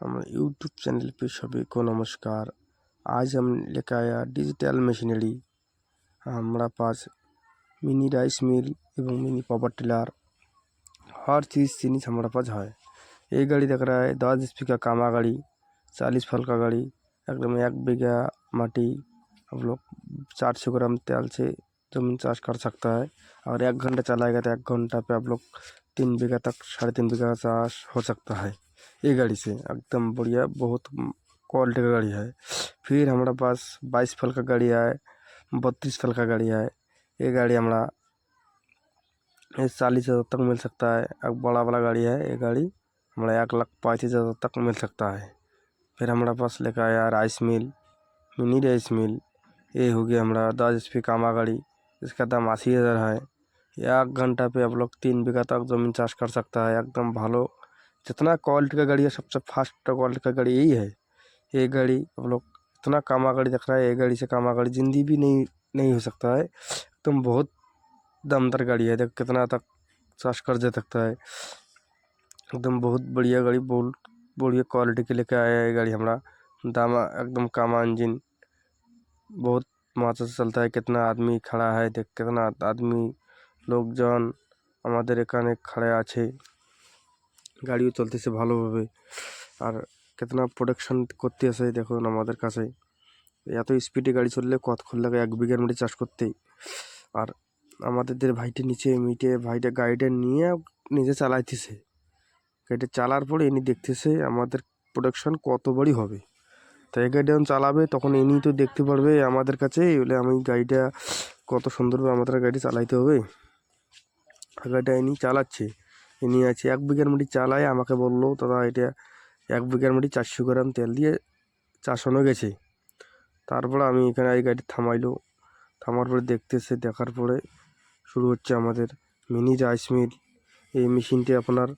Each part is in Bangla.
हमारे यूट्यूब चैनल पे सभी को नमस्कार। आज हम लेकर आया डिजिटल मशीनरी। हमारा पास मिनी राइस मिल एवं मिनी पावर टिलर हर चीज़ जिनिस हमारा पास है। ये गाड़ी देख रहा है 10 एचपी का कामा गाड़ी, 40 फल का गाड़ी, एकदम 1 बीघा माटी हम लोग 400 ग्राम तेल से जमीन चाष कर सकता है। और 1 घंटा चलाएगा तो 1 घंटा पे आप लोग 3 बीघा तक 3.5 बीघा चाष हो सकता है। ये गाड़ी से एकदम बढ़िया, बहुत क्वालिटी का गाड़ी है। फिर हमारे पास 22 फल का गाड़ी है, 32 फल का गाड़ी है। ये गाड़ी हमारा 40,000 तक मिल सकता है। अब बड़ा वाला गाड़ी है, ये गाड़ी हमारा 1,35,000 तक मिल सकता है। फिर हमारे पास लेकर आया rice mill, mini rice mill. ये हो गया हमारा 10 एचपी कामा गाड़ी, इसका दाम 80,000 है। 1 घंटा पे आप लोग 3 बीघा तक जमीन चाष कर सकता है। एकदम भालो, जितना क्वालिटी का गाड़ी है सबसे फास्ट क्वालिटी का गाड़ी यही है। ये गाड़ी आप लोग इतना कामा गाड़ी दिख रहा है, ये गाड़ी से कामा गाड़ी जिंदगी भी नहीं हो सकता है। एकदम बहुत दमदार गाड़ी है। देख कितना तक चाष कर जा सकता है। एकदम बहुत बढ़िया गाड़ी, बहुत बढ़िया क्वालिटी के लेके आया है ये गाड़ी हमारा। दामा एकदम कामा इंजन, बहुत मजा से चलता है। कितना आदमी खड़ा है, देख कितना आदमी लोकজন আমাদের এখানে खड़े আছে। গাড়িও চলতেছে ভালোভাবে। আর কেতনা প্রোডাকশন করতে আসে দেখুন আমাদের কাছে। এত স্পিডে গাড়ি চললে কতক্ষণ লাগে 1 বিঘার মধ্যে চাষ করতেই। আর আমাদের ভাইটি নিচে মিটে ভাইটা গাড়িটা নিয়ে নিজে চালাইতেছে। গাড়িটা চালার পরে ইনি দেখতেছে আমাদের প্রোডাকশন কত বড়ি হবে। তাই এই গাড়িটা যখন চালাবে তখন ইনি তো দেখতে পারবে আমাদের কাছে, বলে আমি গাড়িটা কত সুন্দরভাবে আমাদের গাড়ি চালাইতে হবে। গাড়িটা ইনি চালাচ্ছে, ইনি আছে 1 বিঘার মধ্যে চালায়। আমাকে বললো দাদা এটা 1 বিঘার মধ্যে 400 গ্রাম তেল দিয়ে চাষানো গেছে। তারপরে আমি এখানে এই গাড়ি থামাইলো, থামার পরে দেখতেছে, দেখার পরে শুরু হচ্ছে আমাদের মিনি রাইস মিল। এই মেশিনটি আপনার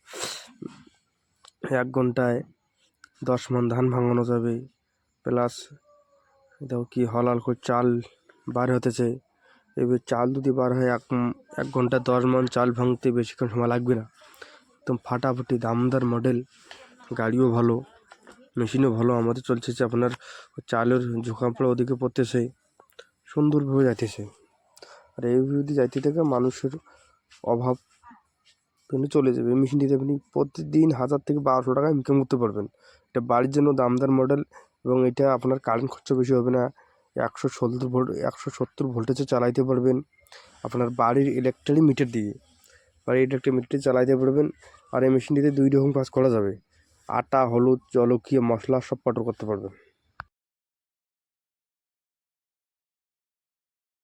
1 ঘন্টায় 10 মণ ধান ভাঙানো যাবে। প্লাস দেখো কি হলাল করে চাল বার হতেছে। এবার চাল যদি বার হয় 1 ঘন্টা 10 মণ চাল ভাঙতে বেশিক্ষণ সময় লাগবে না। একদম ফাটাফাটি দামদার মডেল, গাড়িও ভালো, মেশিনও ভালো। আমাদের চলছে যে আপনার চালের ঝোঁকা পড়ে ওদিকে পড়তেছে, সুন্দরভাবে যাইতেছে। আর এই যদি যাইতে থাকে মানুষের অভাব কিন্তু চলে যাবে। এই মেশিনটিতে আপনি প্রতিদিন 1000 থেকে 1200 টাকা ইনকাম করতে পারবেন। এটা বাড়ির জন্য দামদার মডেল এবং এটা আপনার কারেন্ট খরচা বেশি হবে না। 170 ভোল্টেজে চালাইতে পারবেন আপনার বাড়ির ইলেকট্রিক মিটার দিয়ে। বাড়ির ইলেকট্রিক মিটার চালাইতে পারবেন। আর এই মেশিনটিতে 2 রকম কাজ করা যাবে, আটা, হলুদ, জলকীয় মশলা সব পাউডার করতে পারবেন।